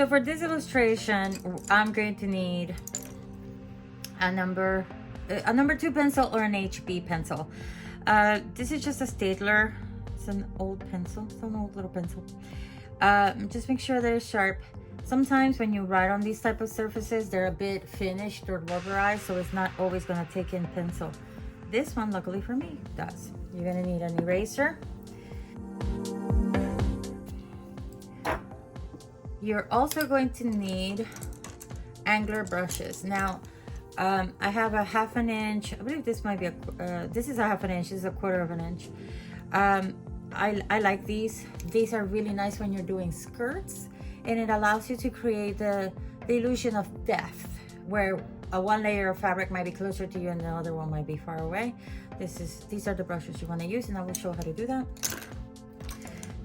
So for this illustration, I'm going to need a number 2 pencil or an HB pencil. This is just a Staedtler. It's an old pencil. It's an old little pencil. Just make sure they're sharp. Sometimes when you write on these type of surfaces, they're a bit finished or rubberized, so it's not always going to take in pencil. This one, luckily for me, does. You're going to need an eraser. You're also going to need angler brushes. Now, I have a 1/2 inch. I believe this might be this is a 1/2 inch. This is a 1/4 inch. I like these. These are really nice when you're doing skirts, and it allows you to create the illusion of depth, where one layer of fabric might be closer to you and the other one might be far away. These are the brushes you want to use, and I will show how to do that.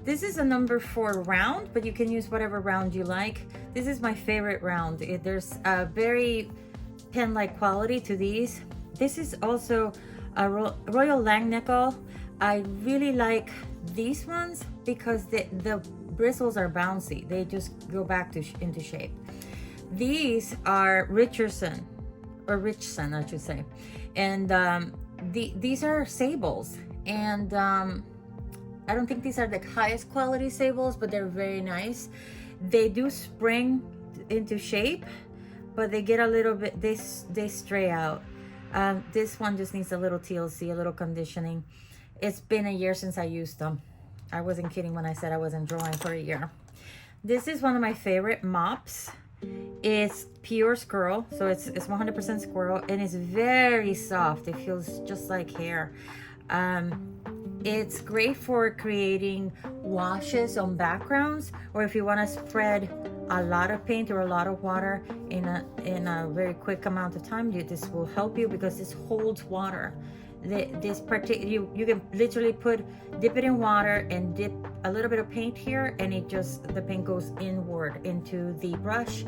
This is a number 4 round, but you can use whatever round you like. This is my favorite round. There's a very pen-like quality to these. This is also a Royal Langnickel. I really like these ones because the bristles are bouncy. They just go back into shape. These are Richardson, or Richson, I should say. And these are sables. And I don't think these are the highest quality sables, but they're very nice. They do spring into shape, but they get a little bit, they stray out. This one just needs a little TLC, a little conditioning. It's been a year since I used them. I wasn't kidding when I said I wasn't drawing for a year. This is one of my favorite mops. It's pure squirrel, so it's 100% squirrel, and it's very soft. It feels just like hair. It's great for creating washes on backgrounds, or if you want to spread a lot of paint or a lot of water in a very quick amount of time. This will help you because this holds water. You can literally dip it in water and dip a little bit of paint here, and the paint goes inward into the brush,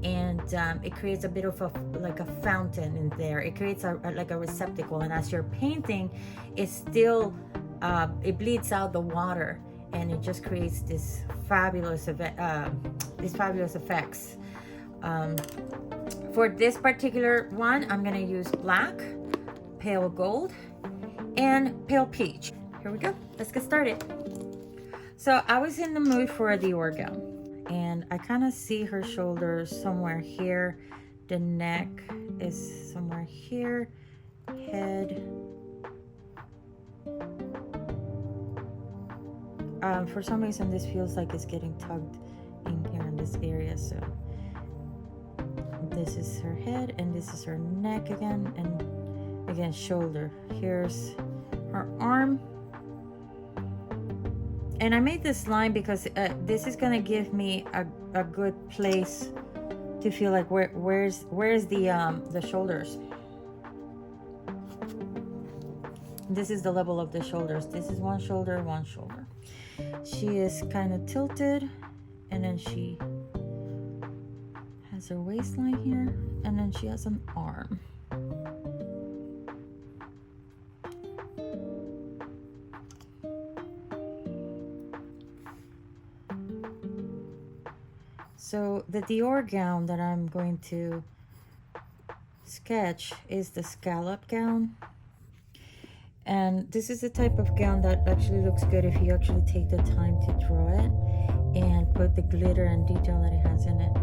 and it creates a bit of like a fountain in there. It creates like a receptacle, and as you're painting, it still it bleeds out the water, and it just creates this fabulous effects. For this particular one, I'm gonna use black, pale gold, and pale peach. Here we go. Let's get started. So I was in the mood for a Dior gown, and I kind of see her shoulders somewhere here. The neck is somewhere here. Head. For some reason, this feels like it's getting tugged in here in this area. So this is her head, and this is her neck again, and again shoulder. Here's her arm, and I made this line because this is gonna give me a good place to feel like where's the shoulders. This is the level of the shoulders. This is one shoulder, one shoulder. She is kind of tilted, and then she has her waistline here, and then she has an arm. So the Dior gown that I'm going to sketch is the Scallop Gown. And this is the type of gown that actually looks good if you actually take the time to draw it and put the glitter and detail that it has in it.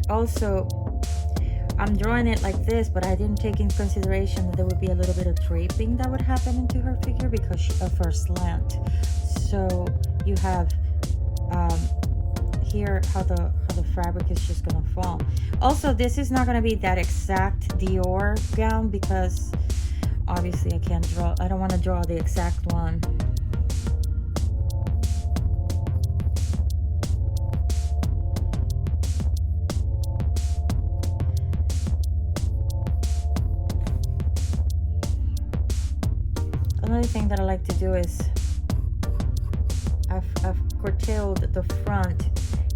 Also, I'm drawing it like this, but I didn't take into consideration that there would be a little bit of draping that would happen into her figure because of her slant. So you have here how the fabric is just gonna fall. Also, this is not gonna be that exact Dior gown because obviously I don't want to draw the exact one. Another thing that I like to do is I've curtailed the front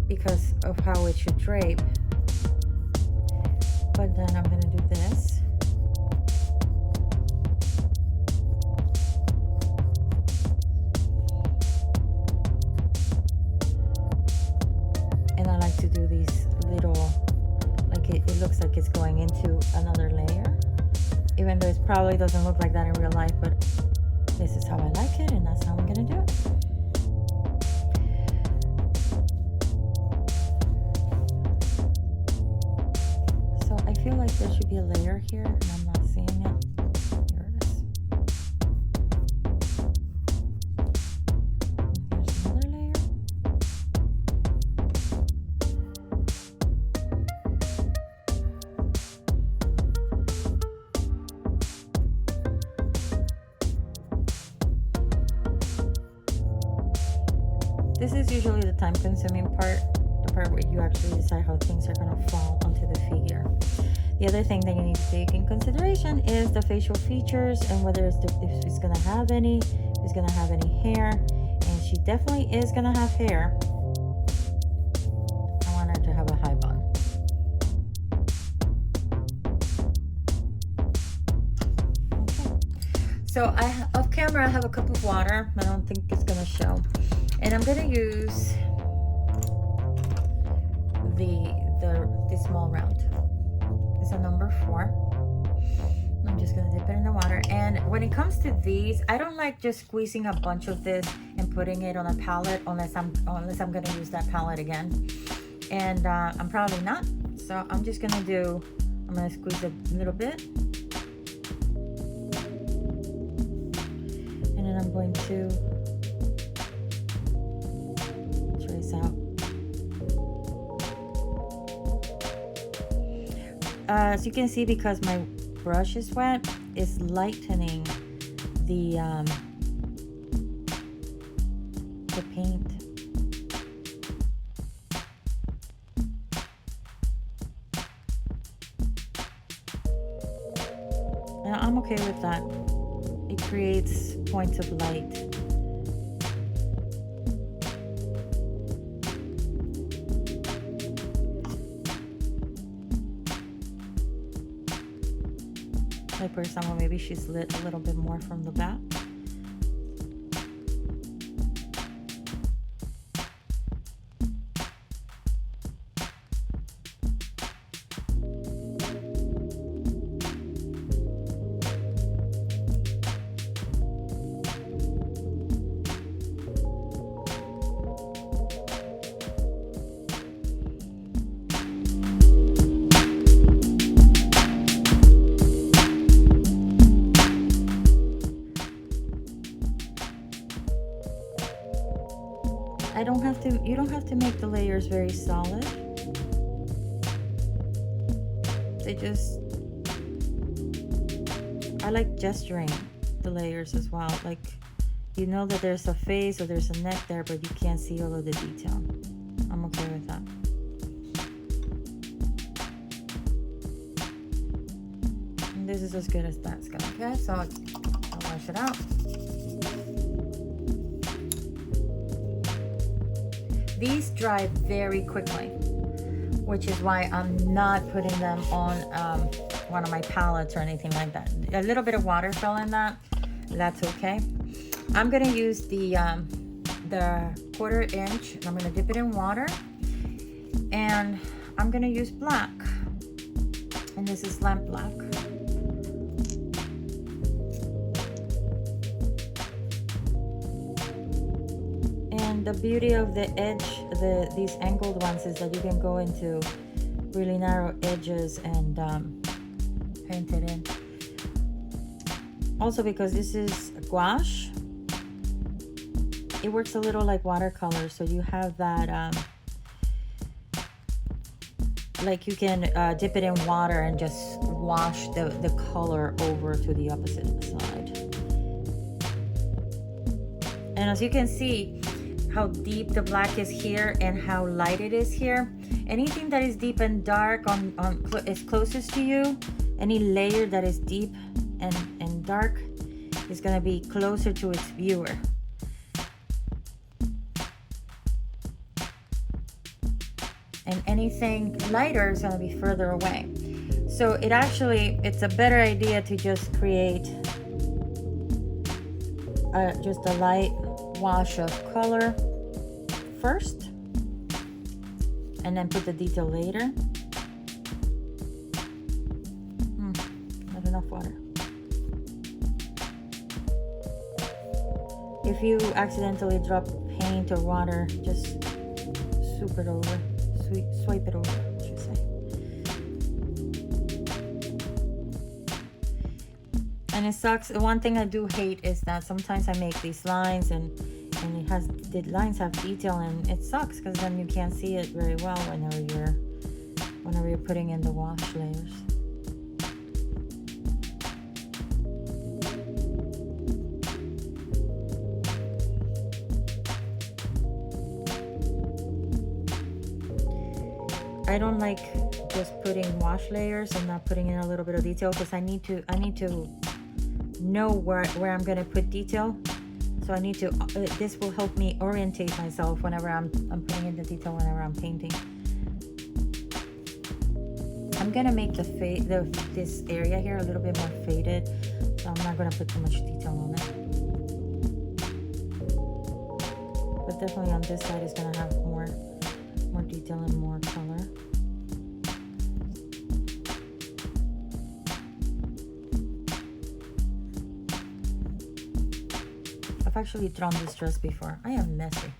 because of how it should drape, but then I'm gonna do this. it looks like it's going into another layer, even though it probably doesn't look like that in real life, but this is how I like it, and that's how I'm gonna do it. So I feel like there should be a layer here, and I'm not seeing it. Here it is. There's another layer. This is usually the time-consuming part, the part where you actually decide how things are going to fall onto the figure. The other thing that you need to take in consideration is the facial features and whether if it's going to have any, if it's going to have any hair. And she definitely is going to have hair. I want her to have a high bun. Okay. So off camera, I have a cup of water. I don't think it's going to show. And I'm going to use the small round. It's a number 4. I'm just going to dip it in the water. And when it comes to these, I don't like just squeezing a bunch of this and putting it on a palette unless I'm going to use that palette again. And I'm probably not. So I'm just going to squeeze a little bit. And then I'm going to out. As you can see, because my brush is wet, it's lightening the paint. And I'm okay with that. It creates points of light. Like for example, maybe she's lit a little bit more from the back. You don't have to make the layers very solid. I like gesturing the layers as well. Like, you know that there's a face or there's a neck there, but you can't see all of the detail. I'm okay with that. And this is as good as that's gonna get, so I'll wash it out. These dry very quickly, which is why I'm not putting them on one of my palettes or anything like that. A little bit of water fell in that. That's okay. I'm gonna use the 1/4 inch. And I'm gonna dip it in water, and I'm gonna use black. And this is lamp black. And the beauty of the edge, these angled ones, is that you can go into really narrow edges and paint it in. Also, because this is gouache, it works a little like watercolor, so you have that like you can dip it in water and just wash the color over to the opposite side. And as you can see how deep the black is here and how light it is here, anything that is deep and dark is closest to you, any layer that is deep and dark is going to be closer to its viewer. And anything lighter is going to be further away. So it's a better idea to just create just a light wash of color first, and then put the detail later. If you accidentally drop paint or water, just swoop it over, swipe it over, I should say. And it sucks. The one thing I do hate is that sometimes I make these lines and the lines have detail, and it sucks because then you can't see it very well whenever you're putting in the wash layers. I don't like just putting wash layers and not putting in a little bit of detail, because I need to know where I'm gonna put detail. So I need to. This will help me orientate myself whenever I'm putting in the detail whenever I'm painting. I'm gonna make this area here a little bit more faded, so I'm not gonna put too much detail on it. But definitely on this side is gonna have more detail and more color. I've actually drawn this dress before. I am messy.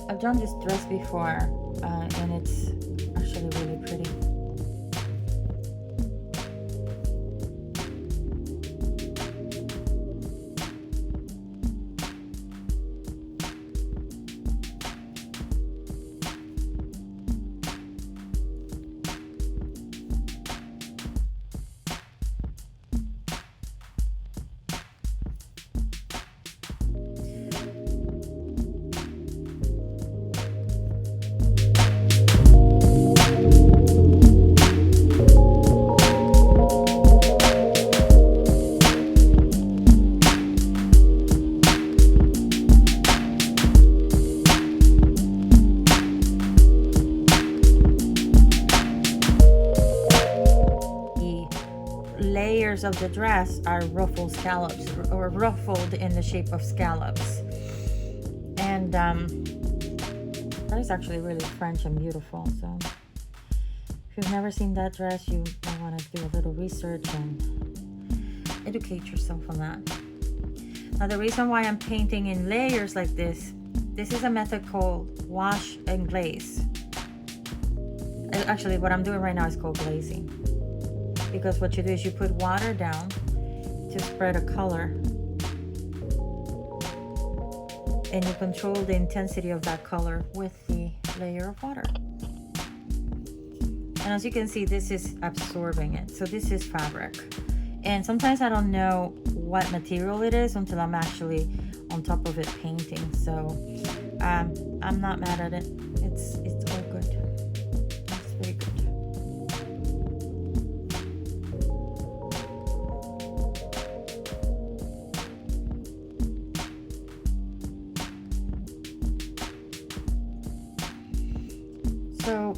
I've drawn this dress before, and it's actually really pretty. Of the dress are ruffled scallops, or ruffled in the shape of scallops, and that is actually really French and beautiful. So if you've never seen that dress, you might want to do a little research and educate yourself on that. Now, the reason why I'm painting in layers like this is a method called wash and glaze. Actually, what I'm doing right now is called glazing. Because what you do is you put water down to spread a color, and you control the intensity of that color with the layer of water. And as you can see, this is absorbing it. So this is fabric. And sometimes I don't know what material it is until I'm actually on top of it painting. So I'm not mad at it. It's all good. It's very good. So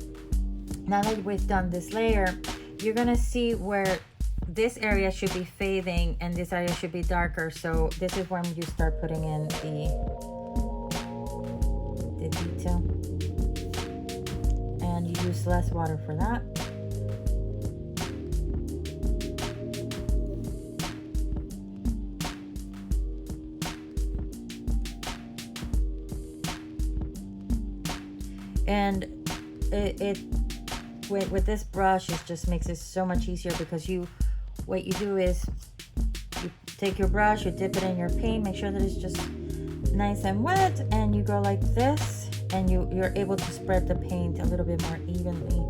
now that we've done this layer, you're gonna see where this area should be fading and this area should be darker. So this is when you start putting in the detail, and you use less water for that. And it with this brush, it just makes it so much easier, because what you do is you take your brush, you dip it in your paint, make sure that it's just nice and wet, and you go like this, and you're able to spread the paint a little bit more evenly.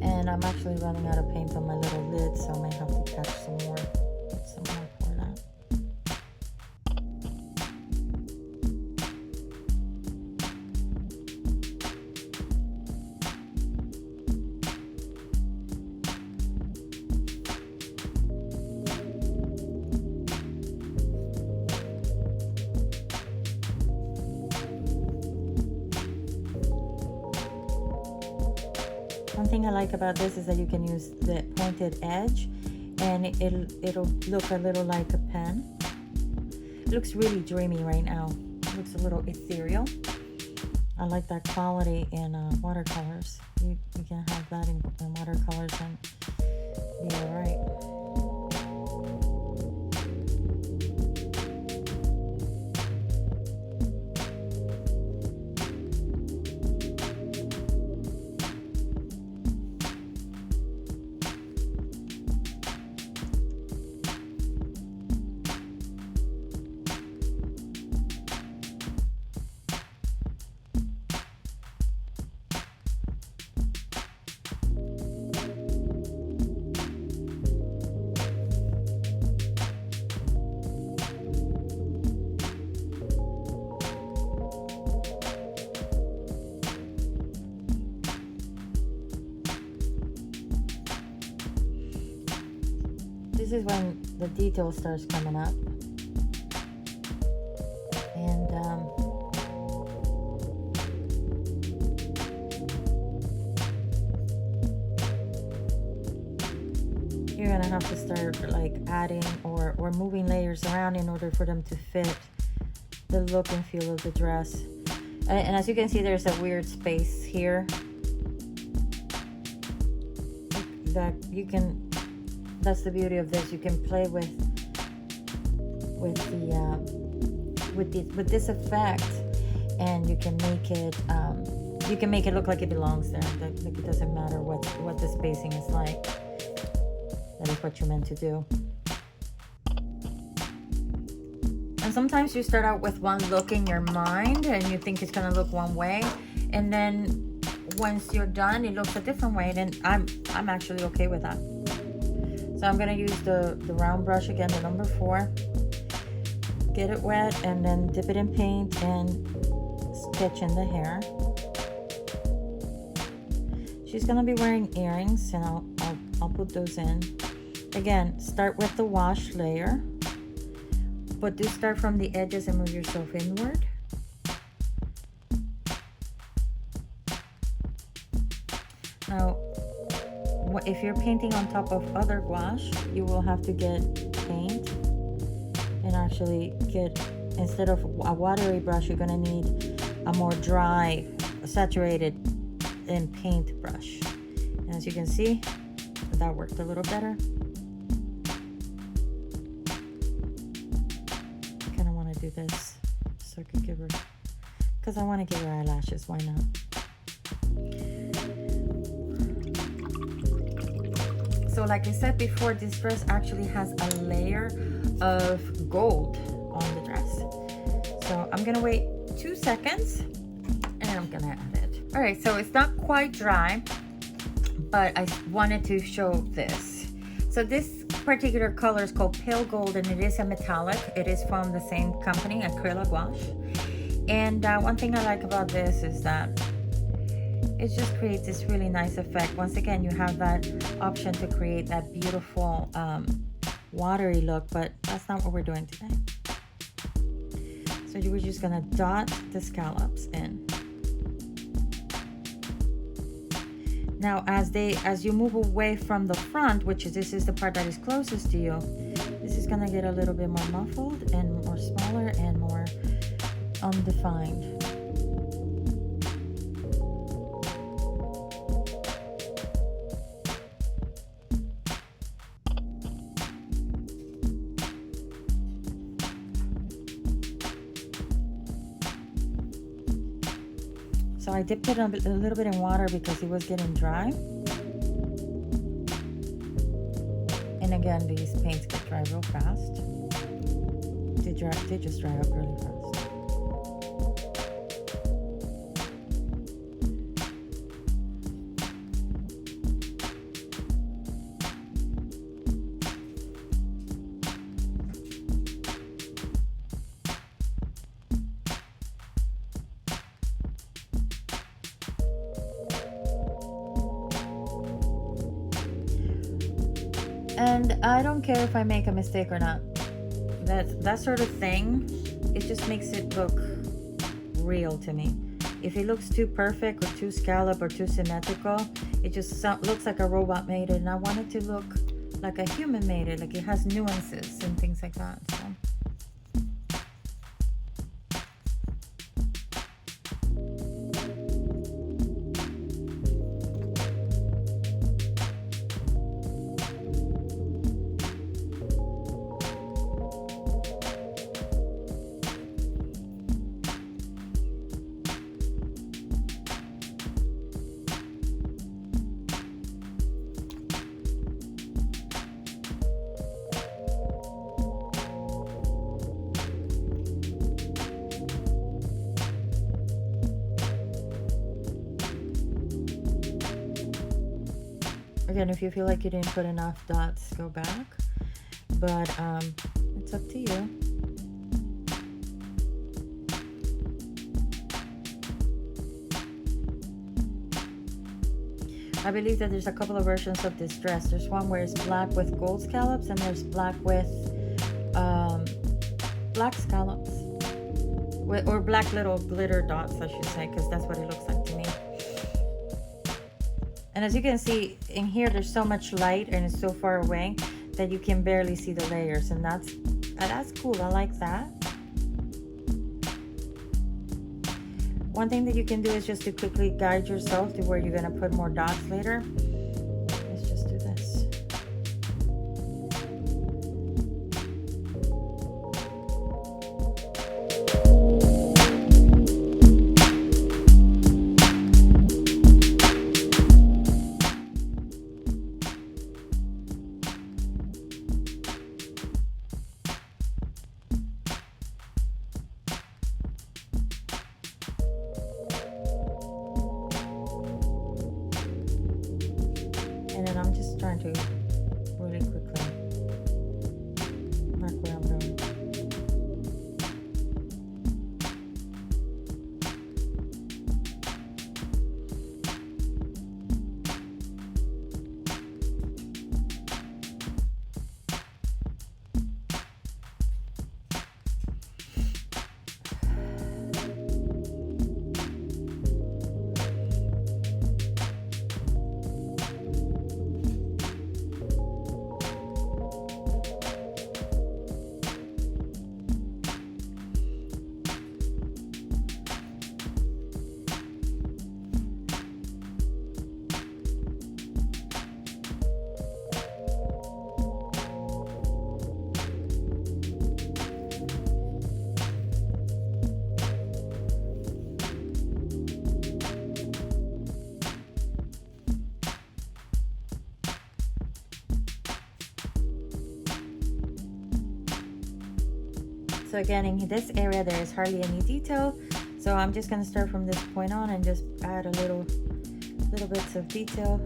And I'm actually running out of paint on my little lid, so I might have to catch some more. Get some more for that. One thing I like about this is that you can use the pointed edge and it'll look a little like a pen. It looks really dreamy right now. It looks a little ethereal. I like that quality in watercolors. You can have that in watercolors and be all right. This is when the detail starts coming up. And you're gonna have to start like adding or moving layers around in order for them to fit the look and feel of the dress. And as you can see, there's a weird space here that you can. That's the beauty of this. You can play with this effect, and you can make it look like it belongs there. Like it doesn't matter what the spacing is like. That is what you're meant to do. And sometimes you start out with one look in your mind, and you think it's gonna look one way, and then once you're done, it looks a different way. Then I'm actually okay with that. So I'm gonna use the round brush again, the number 4. Get it wet and then dip it in paint and sketch in the hair. She's gonna be wearing earrings, and I'll put those in. Again, start with the wash layer, but do start from the edges and move yourself inward. Now, if you're painting on top of other gouache, you will have to get paint and actually get, instead of a watery brush, you're gonna need a more dry, saturated and paint brush. And as you can see, that worked a little better. I kind of want to do this so I could give her, because I want to give her eyelashes, why not? So like I said before, this dress actually has a layer of gold on the dress. So I'm gonna wait 2 seconds and then I'm gonna add it. All right, so it's not quite dry, but I wanted to show this. So this particular color is called Pale Gold, and it is a metallic. It is from the same company, Acrylic Gouache. And one thing I like about this is that it just creates this really nice effect. Once again, you have that option to create that beautiful watery look, but that's not what we're doing today. So you were just gonna dot the scallops in. Now, as you move away from the front, which is this is the part that is closest to you, this is gonna get a little bit more muffled and more smaller and more undefined. So I dipped it a little bit in water because it was getting dry. And again, these paints get dry real fast. They just dry up really fast. And I don't care if I make a mistake or not. That sort of thing, it just makes it look real to me. If it looks too perfect or too scallop or too symmetrical, it just looks like a robot made it, and I want it to look like a human made it, like it has nuances and things like that. So. Again, if you feel like you didn't put enough dots, go back. But it's up to you. I believe that there's a couple of versions of this dress. There's one where it's black with gold scallops, and there's black with black scallops. Or black little glitter dots, I should say, because that's what it looks like to me. And as you can see in here, there's so much light and it's so far away that you can barely see the layers, and that's cool. I like that. One thing that you can do is just to quickly guide yourself to where you're going to put more dots later. Let's just do this. And then I'm just trying to really quickly mark where I'm going. So again, in this area, there is hardly any detail. So I'm just going to start from this point on and just add a little bits of detail.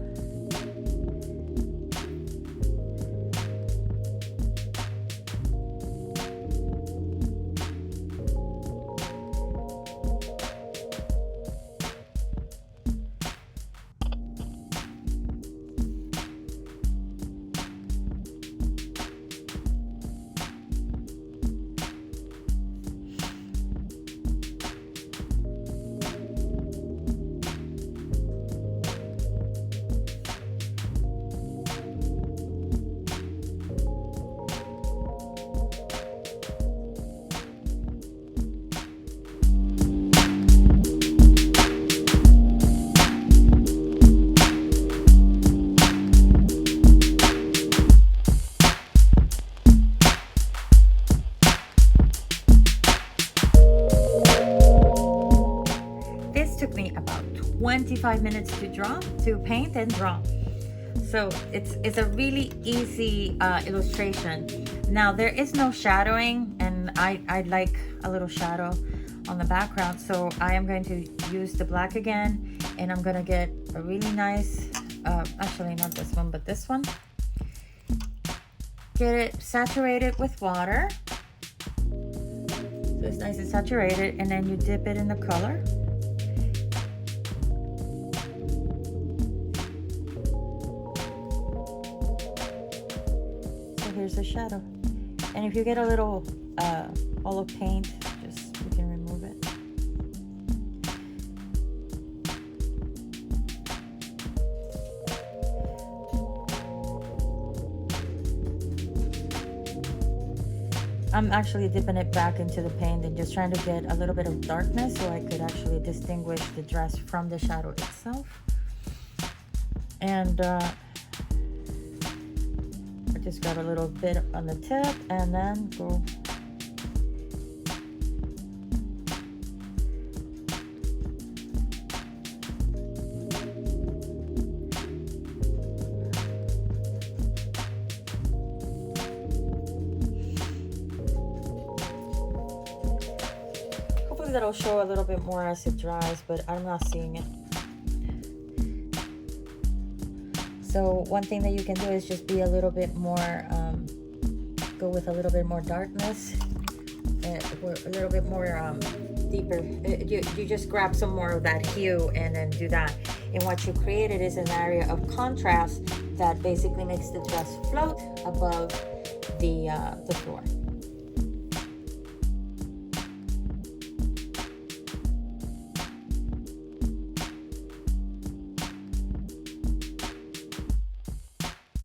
Took me about 25 minutes to paint and draw. So it's a really easy illustration. Now there is no shadowing, and I like a little shadow on the background, so I am going to use the black again, and I'm gonna get a really nice actually not this one but this one, get it saturated with water so it's nice and saturated, and then you dip it in the color. there's the shadow. And if you get a little hollow paint, just you can remove it. I'm actually dipping it back into the paint and just trying to get a little bit of darkness so I could actually distinguish the dress from the shadow itself. And I just got a little bit on the tip and then go. That'll show a little bit more as it dries, but I'm not seeing it. So one thing that you can do is just be a little bit more, go with a little bit more darkness, or a little bit more deeper. You just grab some more of that hue and then do that. And what you created is an area of contrast that basically makes the dress float above the floor.